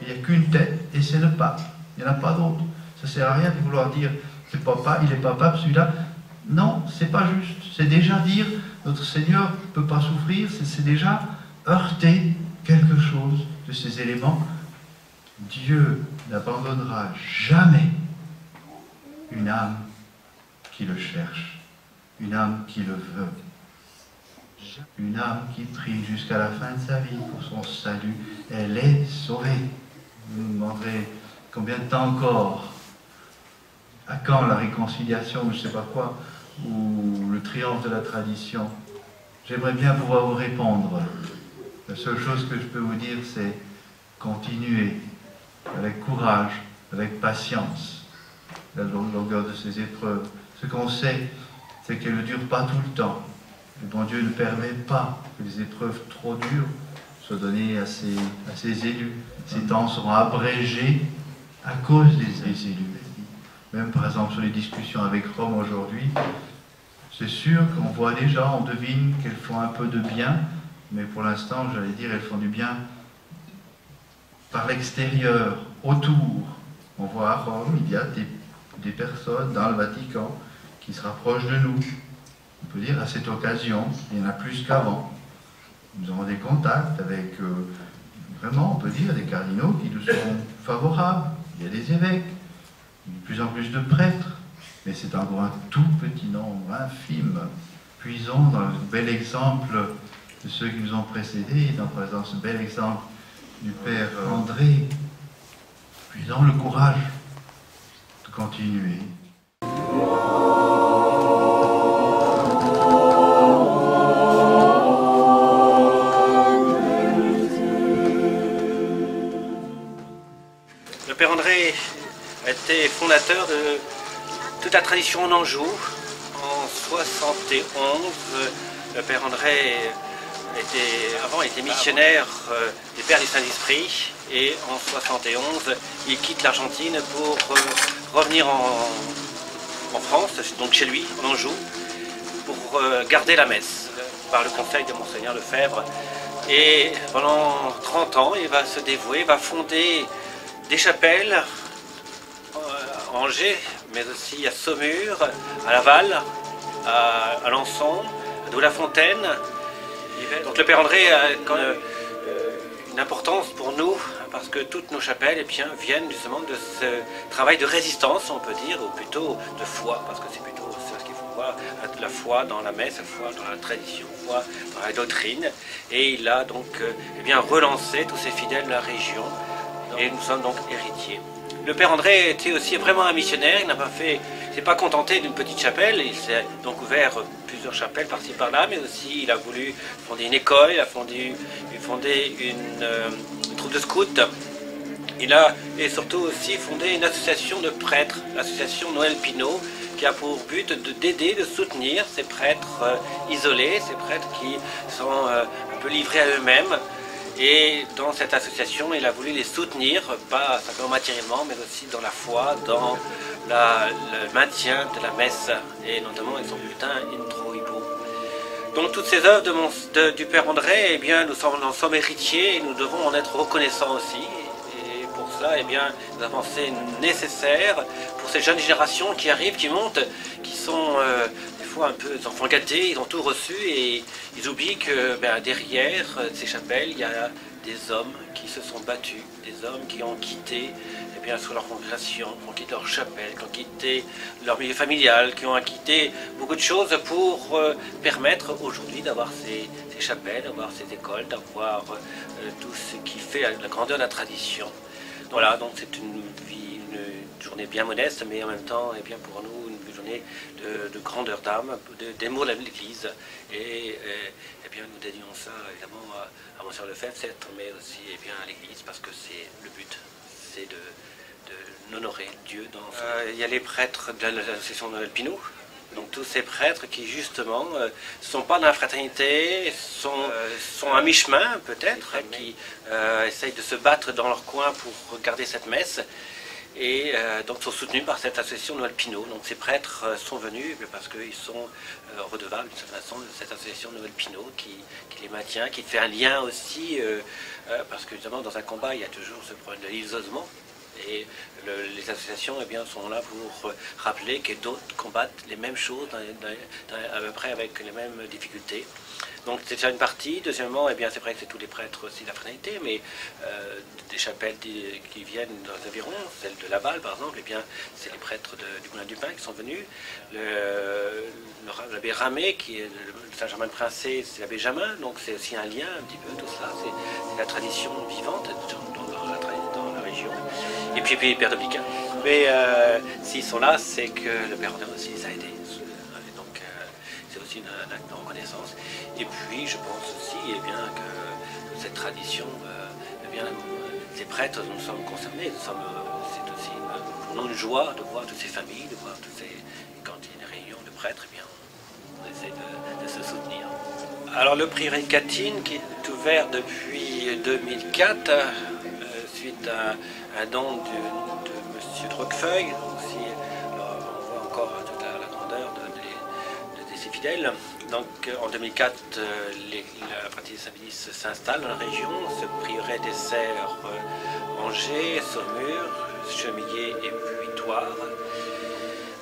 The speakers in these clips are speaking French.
Il n'y a qu'une tête et c'est le pape. Il n'y en a pas d'autre. Ça ne sert à rien de vouloir dire c'est papa, il n'est pas pape celui-là. Non, c'est pas juste. C'est déjà dire notre Seigneur ne peut pas souffrir, c'est déjà heurter quelque chose de ces éléments. Dieu n'abandonnera jamais une âme qui le cherche, une âme qui le veut, une âme qui prie jusqu'à la fin de sa vie pour son salut. Elle est sauvée. Vous me demanderez combien de temps encore? À quand la réconciliation, je ne sais pas quoi, ou le triomphe de la tradition? J'aimerais bien pouvoir vous répondre. La seule chose que je peux vous dire, c'est continuer avec courage, avec patience, la longueur de ces épreuves. Ce qu'on sait, c'est qu'elles ne durent pas tout le temps. Le bon Dieu ne permet pas que les épreuves trop dures soient données à ses élus. Ces temps seront abrégés à cause des élus. Même par exemple sur les discussions avec Rome aujourd'hui, c'est sûr qu'on voit déjà, on devine qu'elles font un peu de bien, mais pour l'instant, j'allais dire, elles font du bien par l'extérieur, autour. On voit à Rome, il y a des personnes dans le Vatican qui se rapprochent de nous. On peut dire à cette occasion, il y en a plus qu'avant. Nous avons des contacts avec, vraiment, on peut dire, des cardinaux qui nous sont favorables. Il y a des évêques, de plus en plus de prêtres, mais c'est encore un tout petit nombre, infime. Puisons dans le bel exemple de ceux qui nous ont précédés, par exemple ce bel exemple du Père André. Puisons le courage de continuer. Le Père André était fondateur de toute la tradition en Anjou. En 71, le Père André était missionnaire des Pères du Saint-Esprit, et en 71, il quitte l'Argentine pour revenir en France, donc chez lui, en Anjou, pour garder la messe, par le conseil de Monseigneur Lefebvre. Et pendant 30 ans, il va se dévouer, il va fonder des chapelles à Angers, mais aussi à Saumur, à Laval, à Alençon, à Douai-la-Fontaine. Donc le Père André a quand même une importance pour nous, parce que toutes nos chapelles viennent justement de ce travail de résistance, on peut dire, ou plutôt de foi, parce que c'est plutôt ce qu'il faut voir, la foi dans la messe, la foi dans la tradition, la foi dans la doctrine. Et il a donc relancé tous ces fidèles de la région, et nous sommes donc héritiers. Le Père André était aussi vraiment un missionnaire, il s'est pas contenté d'une petite chapelle, il s'est donc ouvert plusieurs chapelles par-ci par-là, mais aussi il a voulu fonder une école, il a fondé une troupe de scouts, et surtout aussi fondé une association de prêtres, l'association Noël Pinault, qui a pour but d'aider, de soutenir ces prêtres isolés, ces prêtres qui sont un peu livrés à eux-mêmes. Et dans cette association, il a voulu les soutenir, pas simplement matériellement, mais aussi dans la foi, dans le maintien de la messe, et notamment avec son bulletin Introibo. Donc toutes ces œuvres du Père André, nous en sommes héritiers, et nous devons en être reconnaissants aussi. Et pour cela, nous avons fait nécessaire pour ces jeunes générations qui arrivent, qui montent, qui sont des fois un peu des enfants gâtés, ils ont tout reçu et ils oublient que derrière ces chapelles, il y a des hommes qui se sont battus, des hommes qui ont quitté sur leur congrégation, qui ont quitté leur chapelle, qui ont quitté leur milieu familial, qui ont quitté beaucoup de choses pour permettre aujourd'hui d'avoir ces chapelles, d'avoir ces écoles, d'avoir tout ce qui fait la grandeur de la tradition. Voilà, donc c'est une journée bien modeste, mais en même temps, pour nous, une journée de grandeur d'âme, d'amour de l'Église. Et nous dédions ça évidemment à Monseigneur Lefebvre, mais aussi à l'Église, parce que c'est le but, c'est d'honorer Dieu. Il y a les prêtres de l'association Noël Pinault. Donc tous ces prêtres qui justement ne sont pas dans la fraternité, sont à mi-chemin peut-être, qui essayent de se battre dans leur coin pour garder cette messe, et donc sont soutenus par cette association Noël Pinault. Donc ces prêtres sont venus parce qu'ils sont redevables d'une certaine façon de cette association Noël Pinault qui les maintient, qui fait un lien aussi parce que évidemment dans un combat il y a toujours ce problème de l'isolement. Et les associations eh bien, sont là pour rappeler que d'autres combattent les mêmes choses, à peu près avec les mêmes difficultés. Donc c'est déjà une partie. Deuxièmement, eh bien, c'est vrai que c'est tous les prêtres aussi de la fraternité, mais des chapelles qui viennent dans les environs, celle de Laval par exemple, eh bien, c'est les prêtres du Moulin du Pin qui sont venus. L'abbé Ramé, qui est de Saint-Germain-de-Princé, c'est l'abbé Jamin, donc c'est aussi un lien un petit peu, tout cela, c'est la tradition vivante dans la région. Et puis Père Dominica. Mais s'ils sont là, c'est que le Père André aussi les a aidés. Donc c'est aussi un acte de reconnaissance. Et puis je pense aussi eh bien, que cette tradition, eh bien, les prêtres, nous sommes concernés. C'est aussi pour nous une joie de voir toutes ces familles, de voir toutes ces... Quand il y a des réunions de prêtres, eh bien, on essaie de se soutenir. Alors le prieuré de Gâtine, qui est ouvert depuis 2004, suite à un don de M. Droquefeuille, aussi, alors, on voit encore toute la grandeur de ses fidèles. Donc en 2004, la pratique des Saint-Bénis s'installe dans la région. Ce prieuré dessert Angers, Saumur, Chemillé et puis Thouars,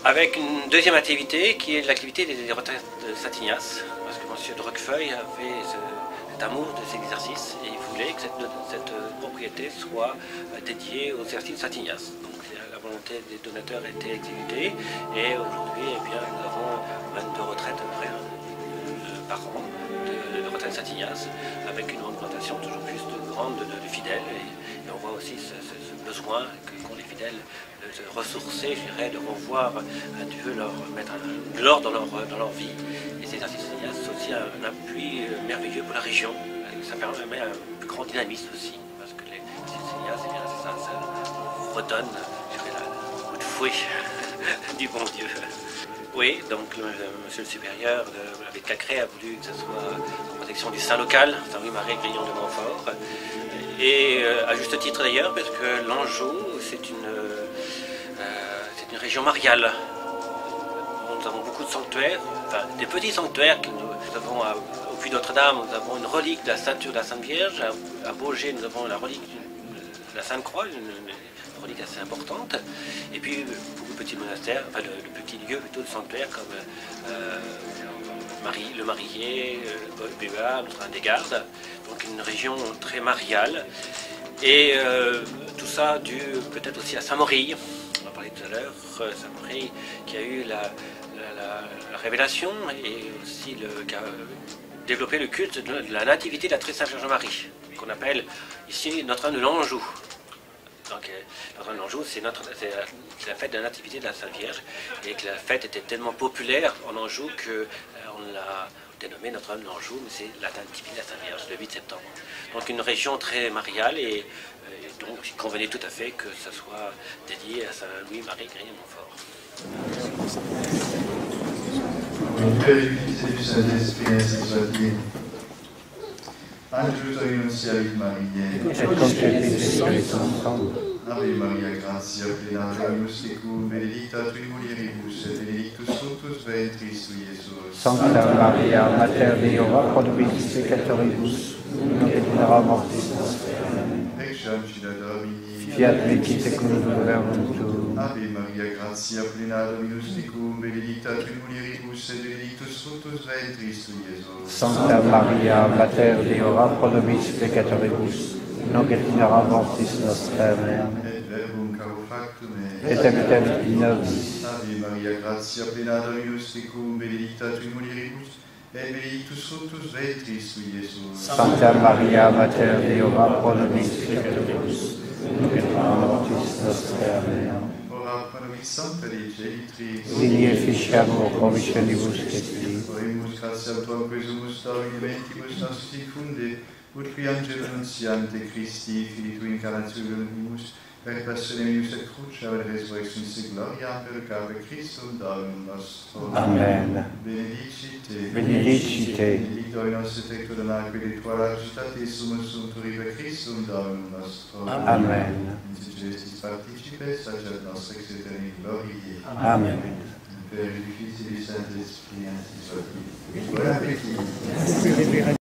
avec une deuxième activité qui est l'activité des retraites de Saint-Ignace, parce que M. Droquefeuille avait cet amour de ces exercices et il voulait que cette propriété soit dédiée aux exercices de Saint-Ignace. Donc la volonté des donateurs a été exécutée et aujourd'hui eh bien, nous avons 22 retraites à peu près par an de retraites de Saint-Ignace avec une augmentation toujours plus grande de fidèles et on voit aussi ce besoin qu'ont les fidèles de se ressourcer, je dirais, de revoir un Dieu, leur mettre un gloire dans leur vie. Et ces exercices de Saint-Ignace, c'est aussi un appui merveilleux pour la région. Ça permet un plus grand dynamisme aussi, parce que les Saint-Ignace, eh bien, ça redonne, je dirais, un coup de fouet du bon Dieu. Oui, donc monsieur le supérieur de l'abbé de Cacré a voulu que ce soit en protection du saint local, Saint-Louis-Marie Grignon de Montfort. Et à juste titre d'ailleurs, parce que l'Anjou, c'est une région mariale. Nous avons beaucoup de sanctuaires, enfin des petits sanctuaires que nous avons au Puy Notre-Dame, nous avons une relique de la ceinture de la Sainte Vierge. À Baugé, nous avons la relique de la Sainte Croix, une relique assez importante. Et puis beaucoup de petits monastères, enfin de petits lieux plutôt de sanctuaires comme le Marié, le Béba, Notre-Dame-des-Gardes. Donc une région très mariale. Et tout ça dû peut-être aussi à Saint-Maurice. On en parlait tout à l'heure, Saint-Maurice qui a eu la révélation et aussi qui a développé le culte de la nativité de la très Sainte Vierge Marie, qu'on appelle ici Notre-Dame de l'Anjou. Donc Notre-Dame de l'Anjou, c'est la fête de la nativité de la Sainte Vierge, et que la fête était tellement populaire en Anjou qu'on l'a dénommée Notre-Dame de l'Anjou, mais c'est la nativité de la Sainte Vierge, le 8 septembre. Donc une région très mariale, et donc il convenait tout à fait que ça soit dédié à Saint-Louis-Marie Grignon de Montfort. Du Père, du Fils et du Saint-Esprit, ainsi soit-il. Angelus annunciavit Mariae, et concepit Spiritus Sanctum. Ave Maria, gratia plena, Dominus tecum, benedicta tui mulieribus, et benedictus fructus ventris tui, Iesus. Sancta Maria, Mater Dei, ora pro nobis peccatoribus, nunc et in hora mortis nostre. Amen. Ecce ancilla Domini, Fiat mihi secundum verbum tuum. Ave Maria, gratia plena, Dominus tecum, benedicta tui mulieribus, et benedictus fructus ventris tui, Iesus. Sancta Maria, Mater Dei, ora pro nobis peccatoribus, nunc et in hora mortis nostre. Amen. Et verbum caro factum Et habitat in nobis. Ave Maria, gratia plena, Dominus tecum, benedicta tui mulieribus, et benedictus fructus ventris tui, Iesus. Sancta Maria, Mater Dei, ora pro nobis peccatoribus, nunc et in hora mortis nostre. Amen. Ora pro nobis Sancta Dei Genitrix, Vini efficiamur promissionibus Christi. Oremus gratiam tuam quesumus Domini mentibus nostri funde, ut qui angelo annunciante Christi, Filii tui incarnationem unimus, per passionem eius et cruciam et resurrectionis et gloriam per cave Christum Dominum nostrum. Amen. Benedicite, Benedicite. benedictor in nos tector donaque de tua largitate sumus per Christum Dominum nostrum. Amen. In celestis participes, sacerdotes nostre ex aeterni gloriae. Amen. Père, du Fils et du Saint-Esprit, ainsi soit-il. Bon appétit.